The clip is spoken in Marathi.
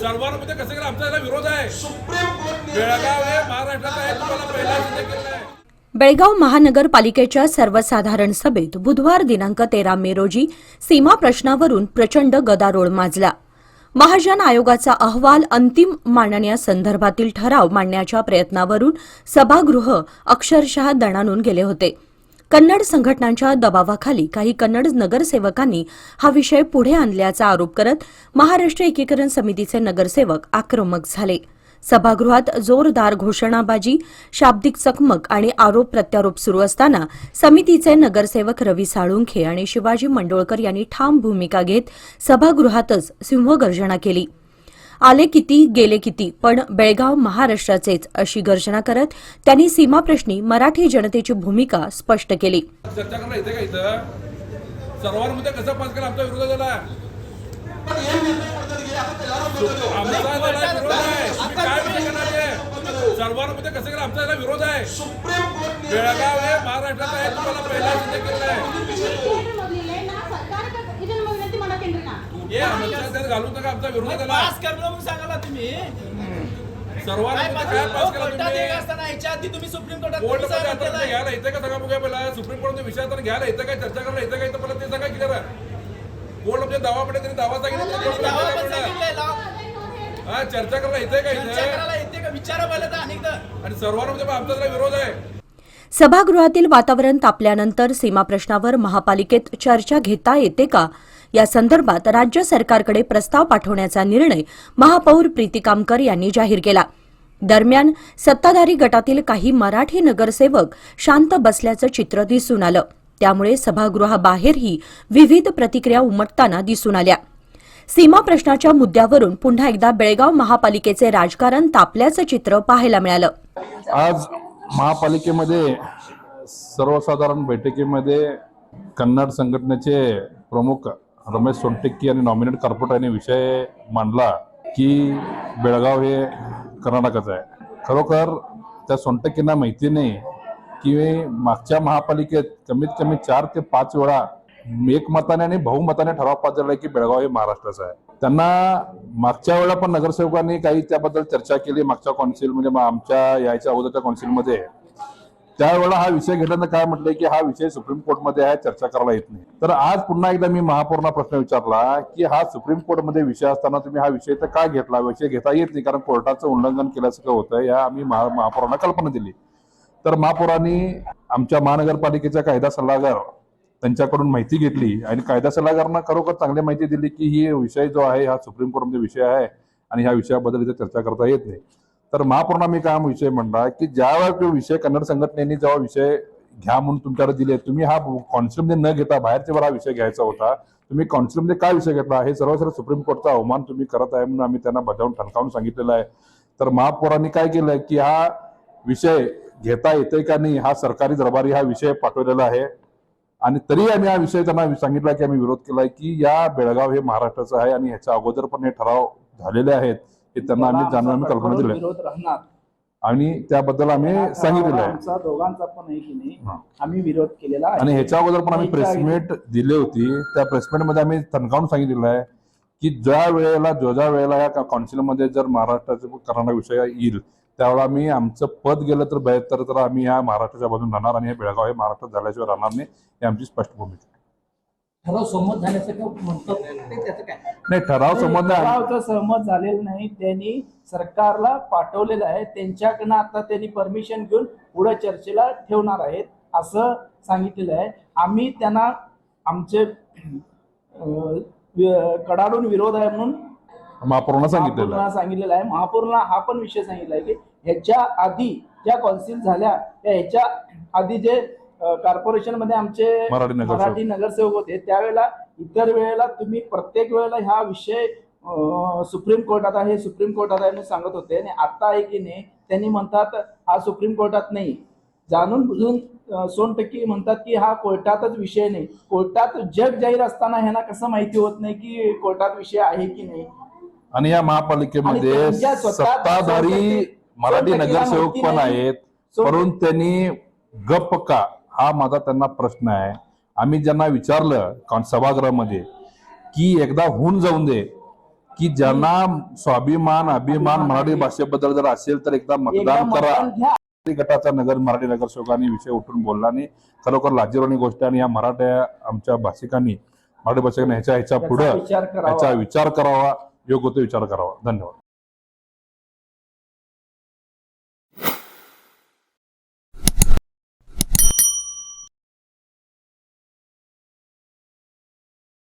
सर्वांमध्ये कसं केलं आमचा विरोध आहे। बेळगाव हे महाराष्ट्राचा आहे, तुम्हाला पहिला सिद्ध केलं आहे। बेळगाव महानगरपालिकेच्या सर्वसाधारण सभेत बुधवार दिनांक 13 मे रोजी सीमा प्रश्नावरून प्रचंड गदारोळ माजला। महाजन आयोगाचा अहवाल अंतिम मांडण्यासंदर्भातील ठराव मांडण्याच्या प्रयत्नावरून सभागृह अक्षरशः दणाणून गेले होते। कन्नड संघटनांच्या दबावाखाली काही कन्नड नगरसेवकांनी हा विषय पुढे आणल्याचा आरोप करत महाराष्ट्र एकीकरण समितीचे नगरसेवक आक्रमक झाले। सभागृहात जोरदार घोषणाबाजी, शाब्दिक चकमक आणि आरोप प्रत्यारोप सुरू असताना समितीचे नगरसेवक रवी साळुंखे आणि शिवाजी मंडोळकर यांनी ठाम भूमिका घेत सभागृहातच सिंहगर्जना केली। आले किती गेले किती पण बेळगाव महाराष्ट्राचेच अशी गर्जना करत त्यांनी सीमाप्रश्नी मराठी जनतेची भूमिका स्पष्ट केली। चर्चा करणार इथे का इथं सर्वांमध्ये कसं पास केलं आमचा विरोध झाला। सर्वांमध्ये कसं केलं आमचा विरोध आहे। बेळगाव हे महाराष्ट्राचा आहे, तुम्हाला पहिला सिद्ध केलं आहे। हे आमच्या त्यात घालून नका आमचा विरोध झाला। पास करलो म्हणून सांगाला तुम्ही सर्वांमध्ये काय पास केला तुम्ही? असताना याच्या आधी तुम्ही सुप्रीम कोर्टात कोर्टामध्ये आता घ्यायला इथे का सांगा बघूया पहिला सुप्रीम कोर्टाचा विषय तर घ्यायला इथं काय चर्चा करायला इथं काय तर मला ते सांगा क्लिअर आहे। कोर्ट म्हणजे दावा पडे तरी दावा सांगितलं हा चर्चा करायला इथे का इथे विचारा पहिलं तर अनेकदा आणि सर्वांमध्ये आमचा विरोध आहे। सभागृहातील वातावरण तापल्यानंतर सीमा प्रश्नावर महापालिकेत चर्चा घेता येते का या संदर्भात राज्य सरकारकडे प्रस्ताव पाठवण्याचा निर्णय महापौर प्रीती कामकर यांनी जाहीर केला। दरम्यान सत्ताधारी गटातील काही मराठी नगरसेवक शांत बसल्याचं चित्र दिसून आलं, त्यामुळे सभागृहाबाहेरही विविध प्रतिक्रिया उमटताना दिसून आल्या। सीमा प्रश्नाच्या मुद्द्यावरून पुन्हा एकदा बेळगाव महापालिकेचे राजकारण तापल्याचं चित्र पाहायला मिळालं। आज महापालिकेमध्ये सर्वसाधारण बैठकीमध्ये कन्नड संघटनेचे प्रमुख रमेश सोनटक्की आणि नॉमिनेट कॉर्पोरेटरने विषय मांडला की बेळगाव हे कर्नाटकाचं आहे। खरोखर त्या सोनटक्कींना माहिती नाही की मागच्या महापालिकेत कमीत कमी 4 ते 5 वेळा एकमताने आणि बहुमताने ठराव पास झाला की बेळगाव हे महाराष्ट्राचं आहे। त्यांना मागच्या वेळेला पण नगरसेवकांनी काही त्याबद्दल चर्चा केली मागच्या कौन्सिल म्हणजे आमच्या याच्या अगोदरच्या कौन्सिलमध्ये। त्यावेळेला हा विषय घेतल्यानंतर काय म्हटलंय की हा विषय सुप्रीम कोर्टमध्ये आहे, चर्चा करायला येत नाही। तर आज पुन्हा एकदा मी महापौरांना प्रश्न विचारला की हा सुप्रीम कोर्टमध्ये विषय असताना तुम्ही हा विषय तर का घेतला? विषय घेता येत नाही कारण कोर्टाचं उल्लंघन केल्यासारखं होतं, या आम्ही महापौरांना कल्पना दिली। तर महापौरांनी आमच्या महानगरपालिकेचा कायदा सल्लागार त्यांच्याकडून माहिती घेतली आणि कायदा सल्लागारांना खरोखर चांगली माहिती दिली की ही विषय जो आहे हा सुप्रीम कोर्टमध्ये विषय आहे आणि ह्या विषयाबद्दल इथे चर्चा करता येत नाही। तर महापौरांना मी काय विषय म्हणला की ज्यावेळेला तो विषय कन्नड संघटनेने जेव्हा विषय घ्या म्हणून तुमच्याकडे दिले, तुम्ही हा कौन्सिलमध्ये न घेता बाहेरच्या वेळा विषय घ्यायचा होता, तुम्ही कौन्सिलमध्ये काय विषय घेतला? हे सर्व सुप्रीम कोर्टचा अवमान तुम्ही करत आहे म्हणून आम्ही त्यांना बजावून ठणकावून सांगितलेलं आहे। तर महापौरांनी काय केलं की हा विषय घेता येतोय का नाही हा सरकारी दरबारी हा विषय पाठवलेला आहे आणि तरी आम्ही हा विषय त्यांना सांगितला की आम्ही विरोध केलाय की या बेळगाव हे महाराष्ट्राचं आहे आणि ह्याच्या अगोदर पण हे ठराव झालेले आहेत हे त्यांना आम्ही जाणून आम्ही कल्पना दिली आणि त्याबद्दल आम्ही सांगितलेलं आहे। आमचा दोघांचा पण आहे की नाही आम्ही विरोध केलेला आहे आणि ह्याच्या अगोदर पण आम्ही प्रेसमीट दिली होती। त्या प्रेसमीट मध्ये आम्ही ठणकावून सांगितलेलं आहे की ज्या वेळेला या कौन्सिलमध्ये जर महाराष्ट्राचा कर्नाटक विषय येईल त्यावेळेला आम्ही आमचं पद गेलं तर बेहतर तर आम्ही या महाराष्ट्राच्या बाजून राहणार आणि हे बेळगाव हे महाराष्ट्रात झाल्याशिवाय राहणार नाही, ही आमची स्पष्ट भूमिका। ठराव सहमत झाल्याचं काय म्हणतात त्याचं काय नाही, ठराव सहमत झालेलं नाही, त्यांनी सरकारला पाठवलेलं आहे, त्यांच्याकडनं आता त्यांनी परमिशन घेऊन पुढे चर्चेला ठेवणार आहेत असं सांगितलेलं आहे। आम्ही त्यांना आमचे कडाडून विरोध आहे म्हणून महापौरांना सांगितलेलं आहे। महापौरांना हा पण विषय सांगितलाय की ह्याच्या आधी ज्या कौन्सिल झाल्या ह्याच्या आधी जे कॉर्पोरेशन मध्ये आमचे मराठी नगरसेवक होते त्यावेळेला इतर वेळेला तुम्ही प्रत्येक वेळेला हा विषय सुप्रीम कोर्टात आहे सुप्रीम कोर्टात आहे म्हणून सांगत होते आणि आता आहे की नाही त्यांनी म्हणतात हा सुप्रीम कोर्टात नाही, जाणून बुजून सोनटक्की म्हणतात की हा कोर्टातच विषय नाही। कोर्टात जग जाहीर असताना ह्यांना कसं माहिती होत नाही की कोर्टात विषय आहे की नाही। आणि या महापालिकेमध्ये सत्ताधारी मराठी नगरसेवक पण आहेत, परंतु त्यांनी गप्प का हा माझा त्यांना प्रश्न आहे। आम्ही ज्यांना विचारलं सभागृहामध्ये की एकदा होऊन जाऊन दे की ज्यांना स्वाभिमान अभिमान मराठी भाषेबद्दल जर असेल तर एकदा मतदान करा. घ्या. गटाचा मराठी नगरसेवकांनी विषय उठून बोलला आणि खरोखर लाजिरवाणी गोष्ट. आणि या आमच्या भाषिकांनी मराठी भाषिकांनी ह्याच्या पुढे विचार करावा. ह्याचा विचार करावा, योग्य तो विचार करावा. धन्यवाद.